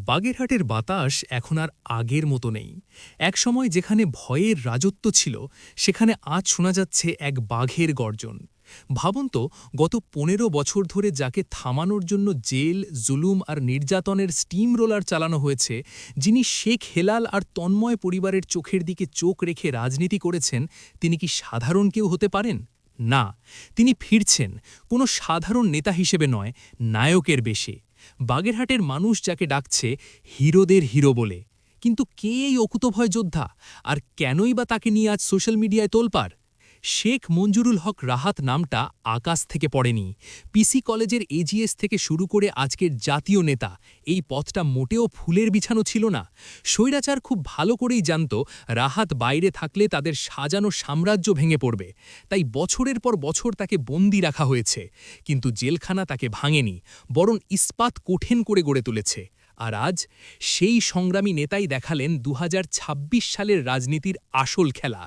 বাগেরহাটের বাতাস এখন আর আগের মতো নেই। একসময় যেখানে ভয়ের রাজত্ব ছিল, সেখানে আজ শোনা যাচ্ছে এক বাঘের গর্জন। ভাবুন তো, গত ১৫ বছর ধরে যাকে থামানোর জন্য জেল, জুলুম আর নির্যাতনের স্টিম রোলার চালানো হয়েছে, যিনি শেখ হেলাল আর তন্ময় পরিবারের চোখের দিকে চোখ রেখে রাজনীতি করেছেন, তিনি কি সাধারণ কেউ হতে পারেন? না, তিনি ফিরছেন, কোনো সাধারণ নেতা হিসেবে নয়, নায়কের বেশে। বাগেরহাটের মানুষ যাকে ডাকছে হিরোদের হিরো বলে। কিন্তু কে এই অকুতভয় যোদ্ধা, আর কেনই বা তাকে নিয়ে আজ সোশ্যাল মিডিয়ায় তোলপাড়? শেখ মঞ্জুরুল হক রাহাত নামটা আকাশ থেকে পড়েনি। পিসি কলেজের এজিএস থেকে শুরু করে আজকের জাতীয় নেতা, এই পথটা মোটেও ফুলের বিছানো ছিল না। স্বৈরাচার খুব ভালো করেই জানত রাহাত বাইরে থাকলে তাদের সাজানো সাম্রাজ্য ভেঙে পড়বে। তাই বছরের পর বছর তাকে বন্দি রাখা হয়েছে। কিন্তু জেলখানা তাকে ভাঙেনি, বরং ইস্পাত কঠিন করে গড়ে তুলেছে। আর আজ সেই সংগ্রামী নেতাই দেখালেন ২০২৬ সালের রাজনীতির আসল খেলা।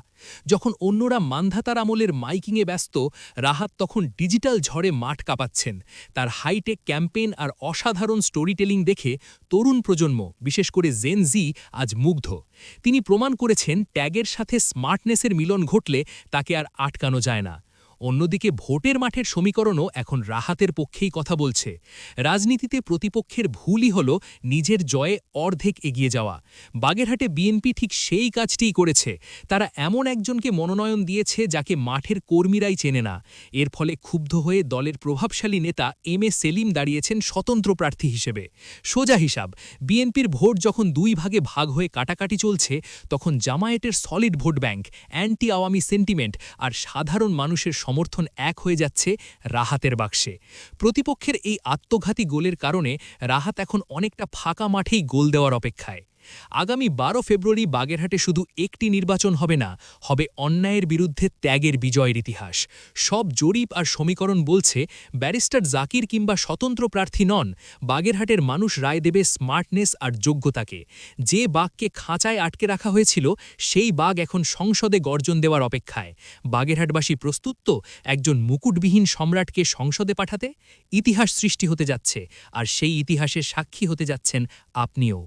যখন অন্যরা মান্ধাতার আমলের মাইকিংয়ে ব্যস্ত, রাহাত তখন ডিজিটাল ঝড়ে মাঠ কাঁপাচ্ছেন। তার হাইটেক ক্যাম্পেইন আর অসাধারণ স্টোরি টেলিং দেখে তরুণ প্রজন্ম, বিশেষ করে জেন জি, আজ মুগ্ধ। তিনি প্রমাণ করেছেন ট্যাগের সাথে স্মার্টনেসের মিলন ঘটলে তাকে আর আটকানো যায় না। অন্যদিকে ভোটের মাঠের সমীকরণও এখন রাহাতের পক্ষেই কথা বলছে। রাজনীতিতে প্রতিপক্ষের ভুলই হল নিজের জয়ে অর্ধেক এগিয়ে যাওয়া। বাগেরহাটে বিএনপি ঠিক সেই কাজটিই করেছে। তারা এমন একজনকে মনোনয়ন দিয়েছে যাকে মাঠের কর্মীরাই চেনে না। এর ফলে ক্ষুব্ধ হয়ে দলের প্রভাবশালী নেতা এম এ সেলিম দাঁড়িয়েছেন স্বতন্ত্র প্রার্থী হিসেবে। সোজা হিসাব, বিএনপির ভোট যখন দুই ভাগে ভাগ হয়ে কাটাকাটি চলছে, তখন জামায়াতের solid vote bank, anti Awami sentiment আর সাধারণ মানুষের সমর্থন এক হয়ে যাচ্ছে রাহাতের বাক্সে। প্রতিপক্ষের এই আত্মঘাতী গোলের কারণে রাহাত এখন অনেকটা ফাঁকা মাঠেই গোল দেওয়ার অপেক্ষায়। আগামী ১২ ফেব্রুয়ারি বাগেরহাটে শুধু একটি নির্বাচন হবে না, হবে অন্যায়ের বিরুদ্ধে ত্যাগের বিজয়ের ইতিহাস। সব জরিপ আর সমীকরণ বলছে ব্যারিস্টার জাকির কিংবা স্বতন্ত্র প্রার্থী নন, বাগেরহাটের মানুষ রায় দেবে স্মার্টনেস আর যোগ্যতাকে। যে বাঘকে খাঁচায় আটকে রাখা হয়েছিল, সেই বাঘ এখন সংসদে গর্জন দেওয়ার অপেক্ষায়। বাগেরহাটবাসী প্রস্তুত তো একজন মুকুটবিহীন সম্রাটকে সংসদে পাঠাতে? ইতিহাস সৃষ্টি হতে যাচ্ছে, আর সেই ইতিহাসের সাক্ষী হতে যাচ্ছেন আপনিও।